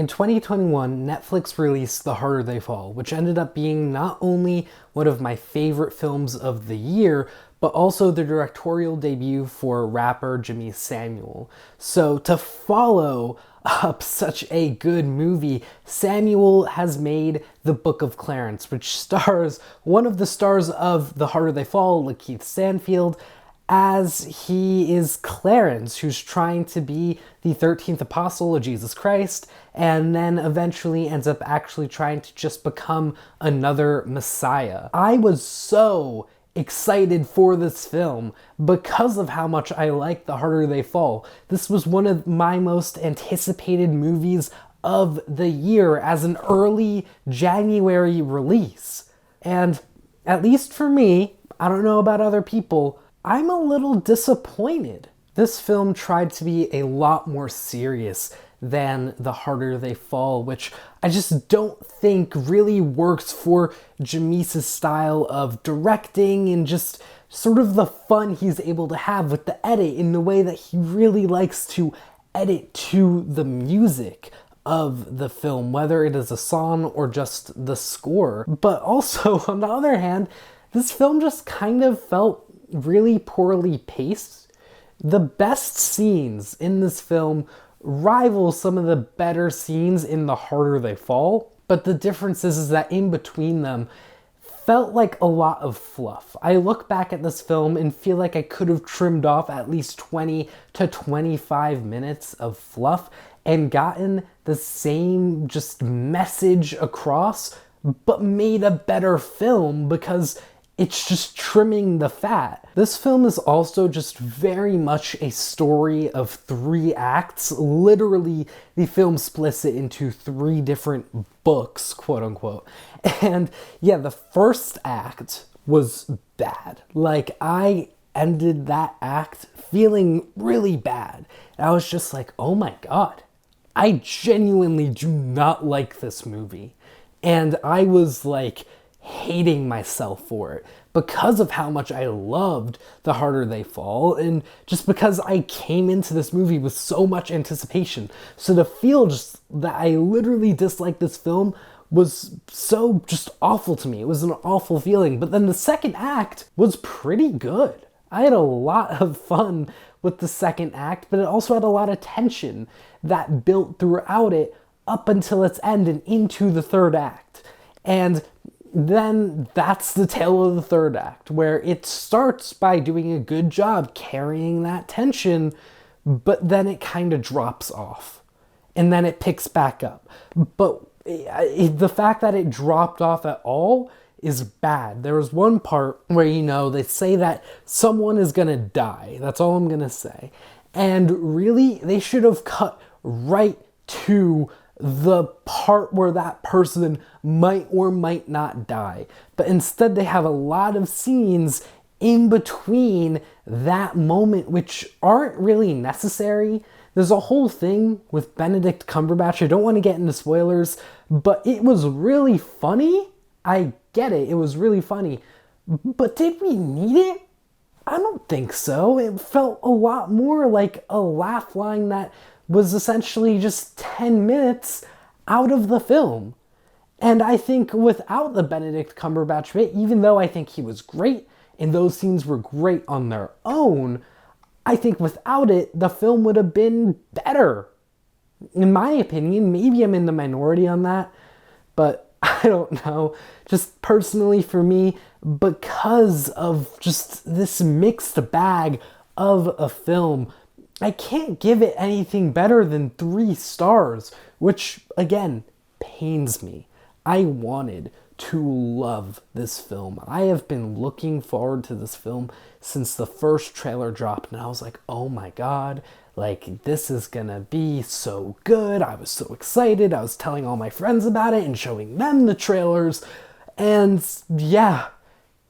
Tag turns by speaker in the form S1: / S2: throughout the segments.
S1: In 2021, Netflix released The Harder They Fall, which ended up being not only one of my favorite films of the year, but also the directorial debut for rapper Jeymes Samuel. So to follow up such a good movie, Samuel has made The Book of Clarence, which stars one of the stars of The Harder They Fall, LaKeith Stanfield, as he is Clarence, who's trying to be the 13th apostle of Jesus Christ, and then eventually ends up actually trying to just become another Messiah. I was so excited for this film because of how much I like The Harder They Fall. This was one of my most anticipated movies of the year as an early January release. And at least for me, I don't know about other people, I'm a little disappointed. This film tried to be a lot more serious than The Harder They Fall, which I just don't think really works for Jeymes' style of directing and just sort of the fun he's able to have with the edit in the way that he really likes to edit to the music of the film, whether it is a song or just the score. But also, on the other hand, this film just kind of felt really poorly paced. The best scenes in this film rival some of the better scenes in The Harder They Fall, but the difference is that in between them felt like a lot of fluff. I look back at this film and feel like I could have trimmed off at least 20 to 25 minutes of fluff and gotten the same just message across, but made a better film because it's just trimming the fat. This film is also just very much a story of 3 acts. Literally, the film splits it into 3 different books, quote unquote. And yeah, the first act was bad. Like, I ended that act feeling really bad. And I was just like, oh my God, I genuinely do not like this movie. And I was like, hating myself for it because of how much I loved The Harder They Fall, and just because I came into this movie with so much anticipation. So to feel just that I literally disliked this film was so just awful to me. It was an awful feeling. But then the second act was pretty good. I had a lot of fun with the second act, but it also had a lot of tension that built throughout it up until its end and into the third act. And then that's the tale of the third act, where it starts by doing a good job carrying that tension, but then it kind of drops off. And then it picks back up. But the fact that it dropped off at all is bad. There was one part where, they say that someone is gonna die. That's all I'm gonna say. And really, they should have cut right to the part where that person might or might not die. But instead they have a lot of scenes in between that moment which aren't really necessary. There's a whole thing with Benedict Cumberbatch. I don't want to get into spoilers, but it was really funny. I get it. It was really funny. But did we need it? I don't think so. It felt a lot more like a laugh line that was essentially just 10 minutes out of the film. And I think without the Benedict Cumberbatch bit, even though I think he was great and those scenes were great on their own, I think without it, the film would have been better. In my opinion, maybe I'm in the minority on that, but I don't know. Just personally for me, because of just this mixed bag of a film, I can't give it anything better than 3 stars, which, again, pains me. I wanted to love this film. I have been looking forward to this film since the first trailer dropped, and I was like, oh my God, like, this is gonna be so good. I was so excited. I was telling all my friends about it and showing them the trailers, and yeah,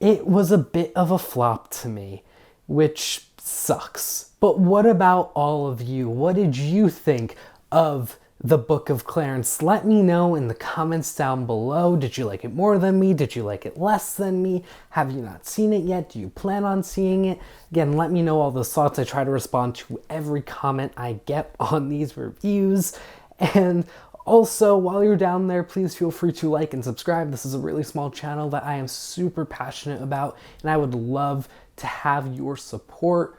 S1: it was a bit of a flop to me, which sucks. But what about all of you? What did you think of The Book of Clarence? Let me know in the comments down below. Did you like it more than me? Did you like it less than me? Have you not seen it yet? Do you plan on seeing it? Again, let me know all those thoughts. I try to respond to every comment I get on these reviews. And Also, while you're down there, please feel free to like and subscribe. This is a really small channel that I am super passionate about, and I would love to have your support.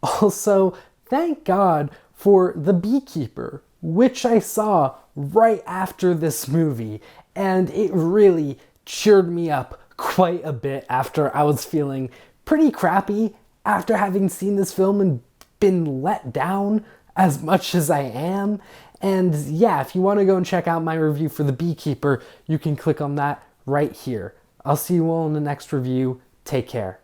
S1: Also, thank God for The Beekeeper, which I saw right after this movie, and it really cheered me up quite a bit after I was feeling pretty crappy after having seen this film and been let down as much as I am. And yeah, if you want to go and check out my review for The Beekeeper, you can click on that right here. I'll see you all in the next review. Take care.